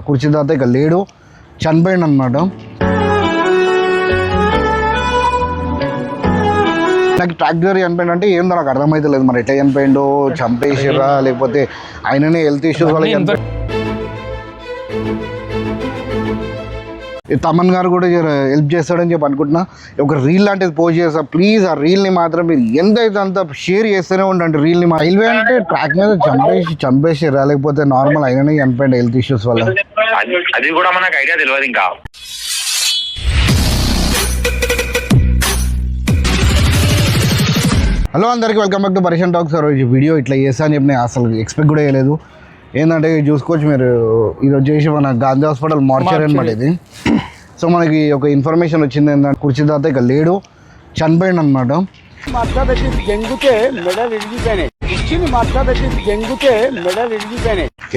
కుర్చీ తాత ఇక లేడు, చనిపోయిండు అనమాట. నాకు ట్రాక్టర్ చనిపోయిండు అంటే ఏందో నాకు అర్థమైతే లేదు. మరి ఎట్లా చనిపోయిండో, చంపేసిరా లేకపోతే ఆయననే హెల్త్ ఇష్యూస్ వల్ల. తమన్ గారు కూడా హెల్ప్ చేస్తాడని చెప్పి అనుకుంటున్నా. ఒక రీల్ లాంటిది పోస్ట్ చేస్తా ప్లీజ్. ఆ రీల్ని మాత్రం మీరు ఎంతైతే అంత షేర్ చేస్తూనే ఉండండి. రీల్ని రైల్వే అంటే ట్రాక్ మీద చంపేసిరా లేకపోతే నార్మల్ అయిననే చనిపోయింది హెల్త్ ఇష్యూస్ వల్ల. అది కూడా మనకు ఐడియా తెలియదు ఇంకా. హలో అందరికీ, వెల్కమ్ బ్యాక్ టు పరిషన్ టాక్స్. ఈ వీడియో ఇట్లా చేస్తా అని చెప్పి నేను అసలు ఎక్స్పెక్ట్ కూడా చేయలేదు. ఏంటంటే చూసుకోవచ్చు మీరు, ఈరోజు చేసి మన గాంధీ హాస్పిటల్ మార్చర్ అనమాట ఇది. సో మనకి ఒక ఇన్ఫర్మేషన్ వచ్చింది ఏంటంటే కుర్చీ తాత ఇక లేడు, చనిపోయిండు అనమాట.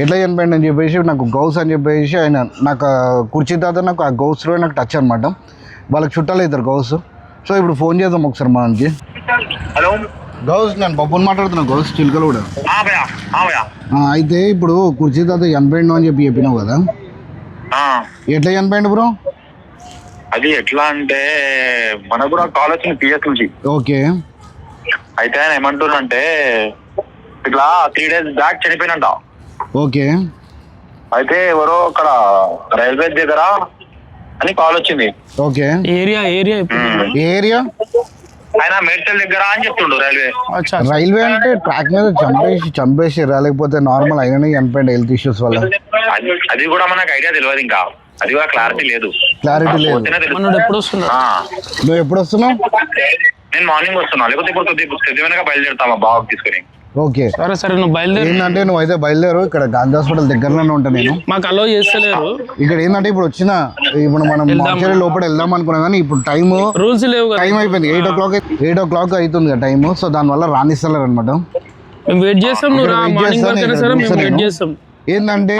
ఎట్లా చనిపోయిండు అని చెప్పేసి నాకు గౌస్ అని చెప్పేసి ఆయన నాకు కుర్చీ తాత నాకు ఆ గౌస్లో నాకు టచ్ అనమాట. వాళ్ళకి చుట్టాలు అవుతారు గౌస్. సో ఇప్పుడు ఫోన్ చేద్దాం ఒకసారి మనకి. హలో గౌస్, నేను బొబ్బుని మాట్లాడుతున్నా గౌస్, చిలుకలు కూడా. అయితే ఇప్పుడు కుర్చీ తాత చనిపోయిండు అని చెప్పినావు కదా, ఎట్లా చనిపోయిండు బ్రో? అది ఎట్లా అంటే మనకు కూడా కాల్ వచ్చింది పిఎస్ నుంచి. ఓకే. అయితే ఆయన ఏమంటున్నంటే ఇట్లా 3 days బ్యాక్ చనిపోయినంట. ఓకే. అయితే ఎవరో అక్కడ రైల్వే దగ్గర అని కాల్ వచ్చింది. ఓకే. ఏరియా ఆయన మేడ్చల్ దగ్గర అని చెప్తుండు. రైల్వే అంటే ట్రాక్ మీద చంపేసిరా లేకపోతే నార్మల్ అయిననే చనిపోయింది హెల్త్ ఇష్యూస్ వల్ల. అది కూడా మనకు ఐడియా తెలియదు ఇంకా. అది కూడా క్లారిటీ లేదు. నువ్వు ఎప్పుడు వస్తున్నావు? నేను మార్నింగ్ వస్తున్నా, లేకపోతే ఇప్పుడు కొద్దిగా బయలుదేరుతామా బాగా తీసుకుని. ఓకే సరే నువ్వు బయలుదేరు. ఏంటంటే నువ్వు అయితే బయలుదేరు, ఇక్కడ గాంధీ హాస్పిటల్ దగ్గరలోనే ఉంటాను నేను. మాకు అలో చేస్తలేరు ఇక్కడ. ఏంటంటే ఇప్పుడు మనం మార్చరీ లోపల వెళ్దాం అనుకున్నాం కానీ ఇప్పుడు రూల్స్ లేవు, టైం అయిపోయింది. 8 o'clock అవుతుంది కదా టైం. సో దానివల్ల రానిస్తలేరు అనమాట. వెయిట్ చేస్తాం. ఏంటంటే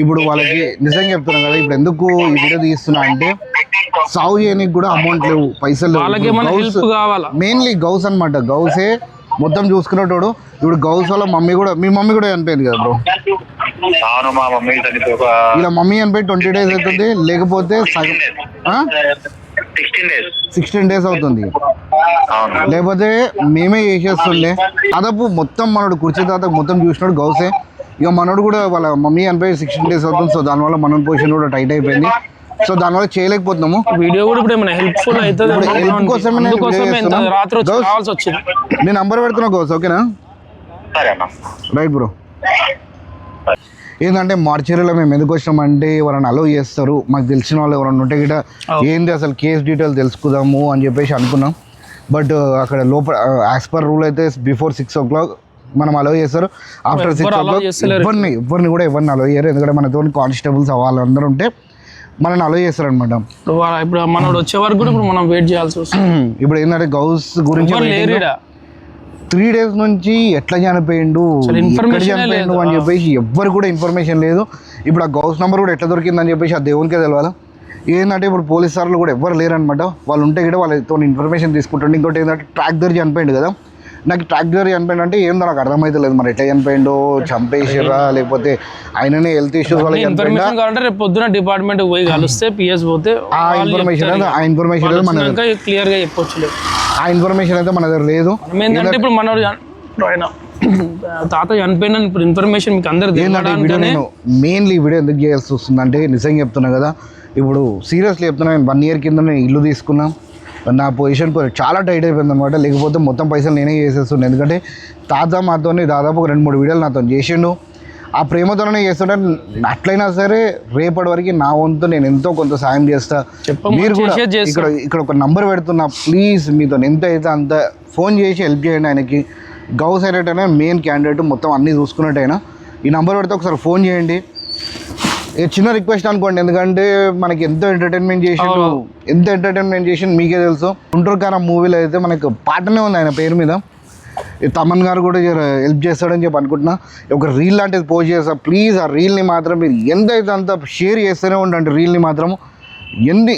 ఇప్పుడు వాళ్ళకి నిజంగా చెప్తున్నాం కదా, ఇప్పుడు ఎందుకు ఈ వీడియో తీస్తున్నా అంటే సాగు చేయడానికి కూడా అమౌంట్ లేవు, పైసలు లేవు. మెయిన్లీ గౌస్ అనమాట. గౌసే మొత్తం చూసుకునేటోడు. ఇప్పుడు గౌస్ వల్ల మమ్మీ కూడా, మీ మమ్మీ కూడా చనిపోయింది కదా బ్రో. ఇలా మమ్మీ చనిపోయి 20 days అవుతుంది, లేకపోతే 16 days అవుతుంది. లేకపోతే మేమే చేసేస్తుండే. దాదాపు మొత్తం మనోడు కుర్చీ తాత మొత్తం చూసినాడు గౌసే. ఇక మనోడు కూడా వాళ్ళ మమ్మీ చనిపోయి 16 days అవుతుంది. సో దానివల్ల మన పొజిషన్ కూడా టైట్ అయిపోయింది. సో దానివల్ల చేయలేకపోతున్నాము. వీడియో కూడా ఇప్పుడు ఏమైనా హెల్ప్ఫుల్ అవుతుంది. హెల్ప్ కోసమే నేను నంబర్ పెడుతున్నా గౌస్, ఓకేనా? Right bro. ఏంటంటే మార్చేరీలో మేము ఎందుకు వచ్చినామంటే ఎవరైనా అలో చేస్తారు, మాకు తెలిసిన వాళ్ళు ఎవరైనా ఉంటే గిట ఏంది అసలు కేస్ డీటెయిల్ తెలుసుకుందాము అని చెప్పేసి అనుకున్నాం. బట్ అక్కడ లోపల యాజ్ పర్ రూల్ అయితే బిఫోర్ 6 o'clock మనం అలో చేస్తారు. ఆఫ్టర్ 6 o'clock ఎవరిని కూడా అలో చేయరు. ఎందుకంటే మనతో కానిస్టేబుల్స్ వాళ్ళందరూ ఉంటే మనల్ని అలో చేస్తారు అనమాట. ఇప్పుడు మనోడు వచ్చే వరకు కూడా ఇప్పుడు మనం వెయిట్ చేయాల్సి వస్తుంది. ఇప్పుడు ఏంటంటే గౌస్ గురించి 3 days నుంచి ఎట్లా చనిపోయిండు అని చెప్పేసి ఎవ్వరు కూడా ఇన్ఫర్మేషన్ లేదు. ఇప్పుడు ఆ గౌస్ నెంబర్ కూడా ఎట్లా దొరికిందని చెప్పేసి ఆ దేవునికే తెలవాలి. ఏంటంటే ఇప్పుడు పోలీస్ సార్లు కూడా ఎవ్వరు లేరనమాట. వాళ్ళు ఉంటే కూడా వాళ్ళతో ఇన్ఫర్మేషన్ తీసుకుంటుండే. ఇంకోటి ఏంటంటే ట్రాక్ దగ్గర చనిపోయిండు కదా, నాకు ట్రాక్ దగ్గర చనిపోయిండు అంటే ఏందో నాకు అర్థమైతే లేదు. మరి ఎట్లా చనిపోయిండో, చంపేసిరా లేకపోతే ఆయననే హెల్త్ ఇష్యూస్ వల్ల చనిపోయిండు. రేపు పొద్దున డిపార్ట్మెంట్ పోయి కలిస్తే పిఎస్ పోతే ఆ ఇన్ఫర్మేషన్ మన క్లియర్ గా చెప్పొచ్చు. ఆ ఇన్ఫర్మేషన్ అయితే మన దగ్గర లేదు. ఏంటంటే ఇప్పుడు మనోడు తాత చనిపోయిన ఇప్పుడు ఇన్ఫర్మేషన్ మీకు అందరికి నేను మెయిన్లీ వీడియో ఎందుకు చేయాల్సి వస్తుంది అంటే నిజంగా చెప్తున్నా కదా, ఇప్పుడు సీరియస్లీ చెప్తున్నా. నేను 1 year కింద నేను ఇల్లు తీసుకున్నా. నా పొజిషన్ చాలా టైట్ అయిపోయింది అనమాట. లేకపోతే మొత్తం పైసలు నేనే చేసేస్తుండే. ఎందుకంటే తాత మాతో దాదాపు ఒక 2-3 వీడియోలు నాతో చేసిండు. ఆ ప్రేమతోనే చేస్తుంటే అట్లయినా సరే రేపటి వరకు నా వంతు నేను ఎంతో కొంత సాయం చేస్తా. మీరు కూడా ఇక్కడ ఒక నంబర్ పెడుతున్నా, ప్లీజ్ మీతో ఎంత అయితే అంత ఫోన్ చేసి హెల్ప్ చేయండి ఆయనకి. గౌస్ అయినట్టయినా మెయిన్ క్యాండిడేట్, మొత్తం అన్నీ చూసుకున్నట్టయినా ఈ నంబర్ పెడితే ఒకసారి ఫోన్ చేయండి. చిన్న రిక్వెస్ట్ అనుకోండి, ఎందుకంటే మనకి ఎంత ఎంటర్టైన్మెంట్ చేసిండు మీకే తెలుసు. గుంటూరు కారం మూవీలో అయితే మనకు పాటనే ఉంది ఆయన పేరు మీద. తమన్ గారు కూడా హెల్ప్ చేస్తాడని చెప్పి అనుకుంటున్నా. ఒక రీల్ లాంటిది పోస్ట్ చేస్తా ప్లీజ్. ఆ రీల్ని మాత్రం మీరు ఎంతైతే అంత షేర్ చేస్తూనే ఉండండి. రీల్ని మాత్రం ఎంత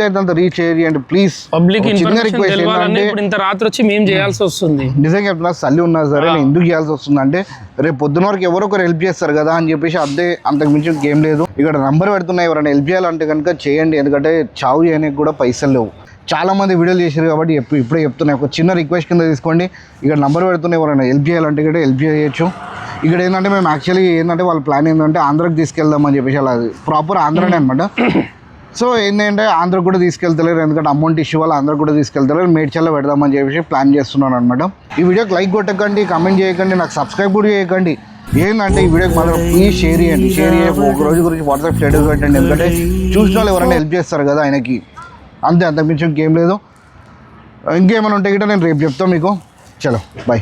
అయితే అంత రీచ్ చేయండి ప్లీజ్. పబ్లిక్ చిన్న ఇన్ఫర్మేషన్ రిక్వెస్ట్ తెలియాలని ఏంటంటే ఇప్పుడు ఇంత రాత్రి వచ్చి మేము చేయాల్సి వస్తుంది. నిజంగా చెప్తున్నా, చల్లి ఉన్నా సరే నేను ఎందుకు చేయాల్సి వస్తుంది అంటే రేపు పొద్దున వరకు ఎవరో ఒకరు హెల్ప్ చేస్తారు కదా అని చెప్పేసి అంతకు మించి గేమ్ లేదు. ఇక్కడ నంబర్ పెడుతున్నాయి, ఎవరైనా హెల్ప్ చేయాలంటే కనుక చేయండి. ఎందుకంటే చావు చేయడానికి కూడా పైసలు లేవు. చాలా మంది వీడియోలు చేశారు కాబట్టి ఇప్పుడే చెప్తున్నాయి, ఒక చిన్న రిక్వెస్ట్ కింద తీసుకోండి. ఇక్కడ నంబర్ పెడుతున్నాయి, ఎవరైనా హెల్ప్ చేయాలంటే కూడా హెల్ప్ చేయొచ్చు. ఇక్కడ ఏంటంటే మేము యాక్చువల్లీ ఏంటంటే వాళ్ళ ప్లాన్ ఏంటంటే ఆంధ్రాకి తీసుకెళ్దామని చెప్పేసి, అలా ప్రాపర్ ఆంధ్రానే అనమాట. సో ఏంటంటే ఆంధ్రాకి కూడా తీసుకెళ్తలేరు, ఎందుకంటే అమౌంట్ ఇష్యూ వల్ల ఆంధ్రాకి కూడా తీసుకెళ్తలేరు. మేడ్చల్లో పెడదామని చెప్పేసి ప్లాన్ చేస్తున్నాను అనమాట. ఈ వీడియోకి లైక్ కొట్టకండి, కామెంట్ చేయకండి, నాకు సబ్స్క్రైబ్ కూడా చేయకండి. ఏంటంటే ఈ వీడియోకి మాత్రం ప్లీజ్ షేర్ చేయండి. ఒక రోజు గురించి వాట్సాప్ స్టేటస్ పెట్టండి, ఎందుకంటే చూసిన వాళ్ళు ఎవరైనా హెల్ప్ చేస్తారు కదా ఆయనకి. అంతే, అంతకుమించి ఇంకేం లేదు. ఇంకేమైనా ఉంటే గిట్ట నేను రేపు చెప్తాను మీకు. చలో బాయ్.